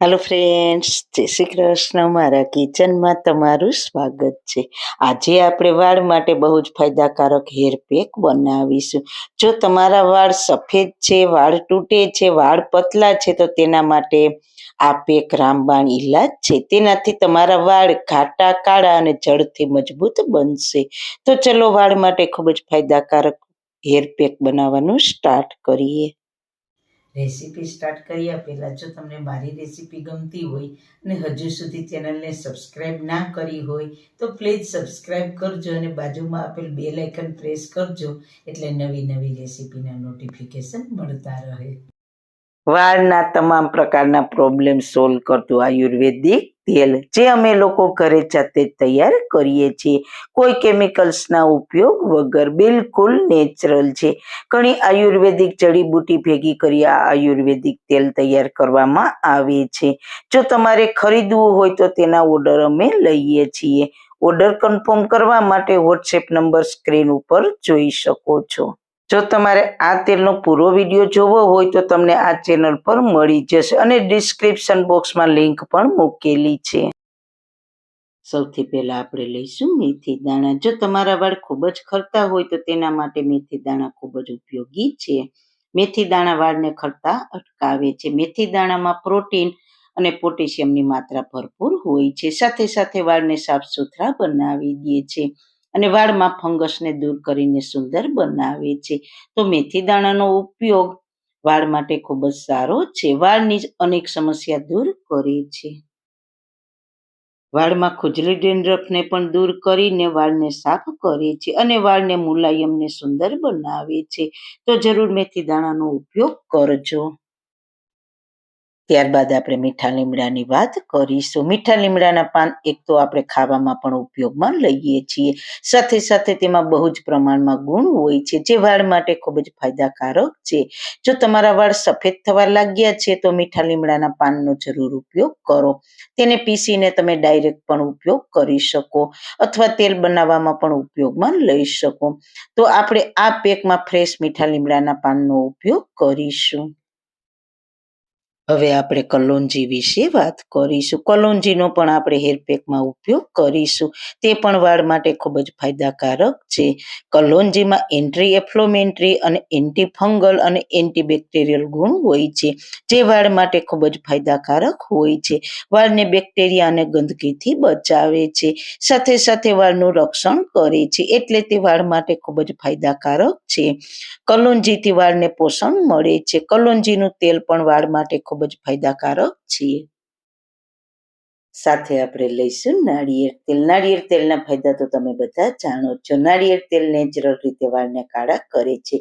Hello friends, જય શ્રી કૃષ્ણ. મારા કિચનમાં તમારું સ્વાગત છે. આજે આપણે વાળ માટે બહુ જ ફાયદાકારક હેર પેક બનાવીશું. જો તમારા વાળ સફેદ છે, વાળ તૂટે છે, વાળ પતલા છે, તો તેના માટે આ પેક રામબાણ ઈલાજ છે. તેનાથી તમારા વાળ ઘાટા, કાળા અને જડથી મજબૂત બનશે. તો ચલો વાળ માટે ખૂબ જ ફાયદાકારક હેર પેક બનાવવાનું સ્ટાર્ટ કરીએ. રેસીપી સ્ટાર્ટ કર્યા પહેલાં જો તમને મારી રેસીપી ગમતી હોય અને હજુ સુધી ચેનલને સબસ્ક્રાઈબ ના કરી હોય તો પ્લીઝ સબસ્ક્રાઈબ કરજો અને બાજુમાં આપેલ બેલ આઇકન પ્રેસ કરજો, એટલે નવી નવી રેસીપીના નોટિફિકેશન મળતા રહે. વાળના તમામ પ્રકારના પ્રોબ્લેમ સોલ્વ કરતું આયુર્વેદિક તેલ જે અમે લોકો ઘરે જાતે તૈયાર કરીએ છીએ, કોઈ કેમિકલ્સના ઉપયોગ વગર, બિલકુલ નેચરલ છે. ઘણી આયુર્વેદિક જડીબુટી ભેગી કરી આ આયુર્વેદિક તેલ તૈયાર કરવામાં આવે છે. જો તમારે ખરીદવું હોય તો તેના ઓર્ડર અમે લઈએ છીએ. ઓર્ડર કન્ફર્મ કરવા માટે વોટ્સએપ નંબર સ્ક્રીન ઉપર જોઈ શકો છો. જો તમારે આ તેલનો પૂરો વિડીયો જોવો હોય તો તમને આ ચેનલ પર મળી જશે અને ડિસ્ક્રિપ્શન બોક્સમાં લિંક પણ મૂકેલી છે. સૌથી પહેલા આપણે લઈશું મેથી દાણા. જો તમારા વાળ ખૂબ જ ખરતા હોય તો તેના માટે મેથી દાણા ખૂબ જ ઉપયોગી છે. મેથી દાણા વાળને ખરતા અટકાવે છે. મેથી દાણામાં પ્રોટીન અને પોટેશિયમની માત્રા ભરપૂર હોય છે. સાથે સાથે વાળને સાફ સુથરા બનાવી દે છે અને વાળમાં ફંગસને દૂર કરીને સુંદર બનાવે છે. તો મેથી દાણાનો ઉપયોગ વાળ માટે ખૂબ જ સારો છે. વાળની અનેક સમસ્યા દૂર કરે છે. વાળમાં ખુજલી, ડેન્ડ્રફને પણ દૂર કરીને વાળને સાફ કરે છે અને વાળને મુલાયમ ને સુંદર બનાવે છે. તો જરૂર મેથી દાણાનો ઉપયોગ કરજો. ત્યારબાદ આપણે મીઠા લીમડાની વાત કરીશું. મીઠા લીમડાના પાન એક તો આપણે ખાવામાં પણ ઉપયોગમાં લઈએ છીએ, સાથે સાથે તેમાં બહુ જ પ્રમાણમાં ગુણ હોય છે જે વાળ માટે ખૂબ જ ફાયદાકારક છે. જો તમારા વાળ સફેદ થવા લાગ્યા છે તો મીઠા લીમડાના પાનનો જરૂર ઉપયોગ કરો. તેને પીસીને તમે ડાયરેક્ટ પણ ઉપયોગ કરી શકો અથવા તેલ બનાવવામાં પણ ઉપયોગમાં લઈ શકો. તો આપણે આ પેકમાં ફ્રેશ મીઠા લીમડાના પાનનો ઉપયોગ કરીશું. હવે આપણે કલોંજી વિશે વાત કરીશું. કલોંજીનો પણ આપણે હેર પેકમાં ઉપયોગ કરીશું. તે પણ વાળ માટે ખૂબ જ ફાયદાકારક છે. કલોંજીમાં એન્ટી ઇન્ફ્લેમેટરી અને એન્ટી ફંગલ અને એન્ટીબેક્ટેરિયલ ગુણ હોય છે જે વાળ માટે ખૂબ જ ફાયદાકારક હોય છે. વાળને બેક્ટેરિયા અને ગંદકીથી બચાવે છે, સાથે સાથે વાળનું રક્ષણ કરે છે, એટલે તે વાળ માટે ખૂબ જ ફાયદાકારક છે. કલોંજીથી વાળને પોષણ મળે છે. કલોંજીનું તેલ પણ વાળ માટે ખૂબ જ ફાયદાકારક છે. સાથે આપણે લઈશું નાળિયેર તેલ. નાળિયેર તેલના ફાયદા તો તમે બધા જાણો છો. નાળિયેર તેલ નેચરલ રીતે વાળને કાળા કરે છે.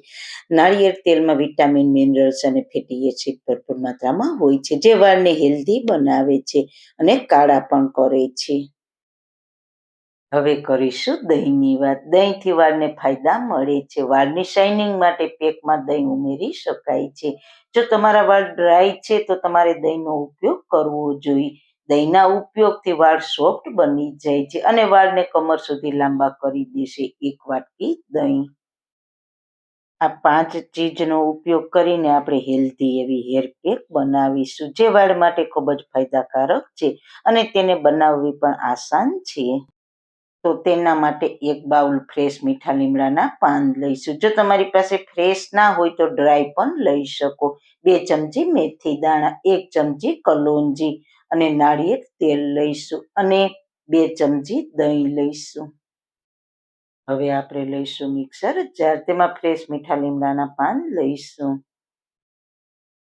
નાળિયેર તેલમાં વિટામિન, મિનરલ્સ અને ફેટી એસિડ ભરપૂર માત્રામાં હોય છે જે વાળને હેલ્ધી બનાવે છે અને કાળા પણ કરે છે. હવે કરીશું દહીંની વાત. દહીંથી વાળને ફાયદા મળે છે. વાળની શાઇનિંગ માટે પેકમાં દહીં ઉમેરી શકાય છે. જો તમારા વાળ ડ્રાય છે તો તમારે દહીંનો ઉપયોગ કરવો જોઈએ. દહીંના ઉપયોગથી વાળ સોફ્ટ બની જાય છે અને વાળને કમર સુધી લાંબા કરી દેશે એક વાટકી દહીં. આ 5 ચીજનો ઉપયોગ કરીને આપણે હેલ્ધી એવી હેર પેક બનાવીશું જે વાળ માટે ખૂબ જ ફાયદાકારક છે અને તેને બનાવવી પણ આસાન છે. તો તેના માટે એક બાઉલ ફ્રેશ મીઠા લીમડાના પાન લઈશું. જો તમારી પાસે ફ્રેશ ના હોય તો ડ્રાય પણ લઈ શકો. 2 ચમચી મેથી દાણા, 1 ચમચી કલોંજી અને નાળિયેર તેલ લઈશું અને 2 ચમચી દહીં લઈશું. હવે આપણે લઈશું મિક્સર જાર. તેમાં ફ્રેશ મીઠા લીમડાના પાન લઈશું.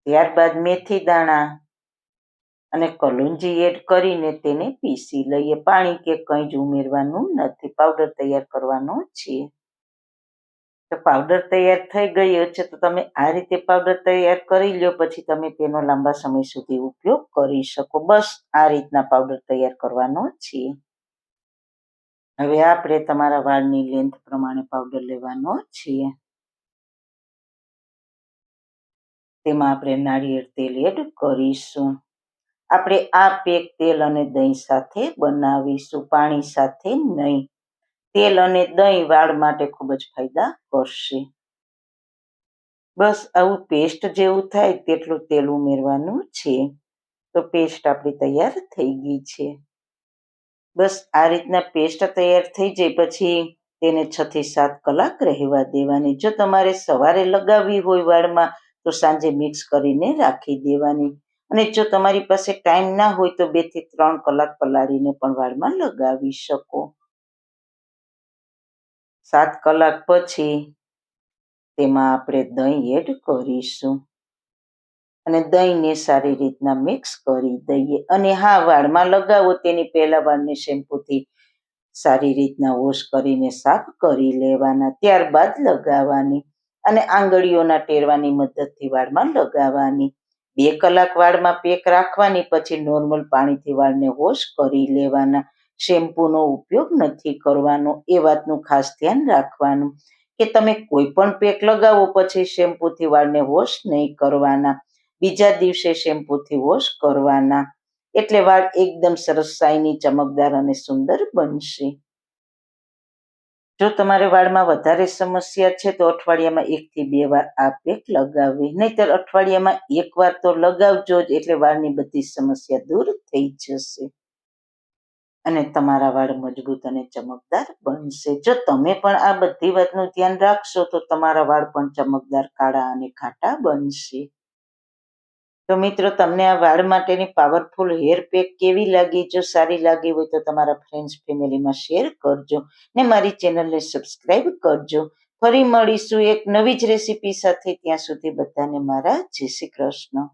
ત્યારબાદ મેથી દાણા અને કલોંજી એડ કરીને તેને પીસી લઈએ. પાણી કે કંઈ જ ઉમેરવાનું નથી, પાવડર તૈયાર કરવાનો છે. તો પાવડર તૈયાર થઈ ગયો છે તો તમે આ રીતે પાવડર તૈયાર કરી લો, પછી તમે તેનો લાંબા સમય સુધી ઉપયોગ કરી શકો. બસ આ રીતના પાવડર તૈયાર કરવાનો છે. હવે આપણે તમારા વાળની લેન્થ પ્રમાણે પાવડર લેવાનો છે. તેમાં આપણે નાળિયેર તેલ એડ કરીશું આપણે આ પેક તેલ અને દહીં સાથે બનાવીશું, પાણી સાથે નહીં. તેલ અને દહીં વાળ માટે ખૂબ જ ફાયદા કરશે. બસ આવું પેસ્ટ જેવું થાય તેટલું તેલ ઉમેરવાનું છે. તો પેસ્ટ આપણી તૈયાર થઈ ગઈ છે. બસ આ રીતના પેસ્ટ તૈયાર થઈ જાય પછી તેને 6 થી 7 કલાક રહેવા દેવાની. જો તમારે સવારે લગાવવી હોય વાળમાં તો સાંજે મિક્સ કરીને રાખી દેવાની. અને જો તમારી પાસે ટાઈમ ના હોય તો 2 થી 3 કલાક પલાળીને પણ વાળમાં લગાવી શકો. 7 કલાક પછી તેમાં આપણે દહીં એડ કરીશું અને દહીંને સારી રીતના મિક્સ કરી દઈએ. અને હા, વાળમાં લગાવો તેની પહેલા વાળને શેમ્પૂથી સારી રીતના વોશ કરીને સાફ કરી લેવાના, ત્યારબાદ લગાવવાની. અને આંગળીઓના ટેરવાની મદદથી વાળમાં લગાવવાની. 2 કલાક વાળમાં પેક રાખવાની, પછી નોર્મલ પાણીથી વાળને વોશ કરી લેવાના. શેમ્પૂનો ઉપયોગ નથી કરવાનો, એ વાતનું ખાસ ધ્યાન રાખવાનું કે તમે કોઈ પણ પેક લગાવો પછી શેમ્પૂથી વાળને વોશ નહીં કરવાના. બીજા દિવસે શેમ્પૂથી વોશ કરવાના, એટલે વાળ એકદમ સરસ શાઇની, ચમકદાર અને સુંદર બનશે. જો તમારે વાળમાં વધારે સમસ્યા છે તો અઠવાડિયામાં 1 થી 2 વાર આ પેક લગાવવી, નહીંતર અઠવાડિયામાં 1 વાર તો લગાવજો જ, એટલે વાળની બધી સમસ્યા દૂર થઈ જશે અને તમારા વાળ મજબૂત અને ચમકદાર બનશે. જો તમે પણ આ બધી વાતનું ધ્યાન રાખશો તો તમારા વાળ પણ ચમકદાર, કાળા અને ઘાટા બનશે. તો મિત્રો, તમને આ વાળ માટેની પાવરફુલ હેર પેક કેવી લાગી? જો સારી લાગી હોય તો તમારા ફ્રેન્ડ્સ ફેમિલીમાં શેર કરજો ને મારી ચેનલને સબસ્ક્રાઈબ કરજો. ફરી મળીશું એક નવી જ રેસીપી સાથે. ત્યાં સુધી બધાને મારા જય શ્રી કૃષ્ણ.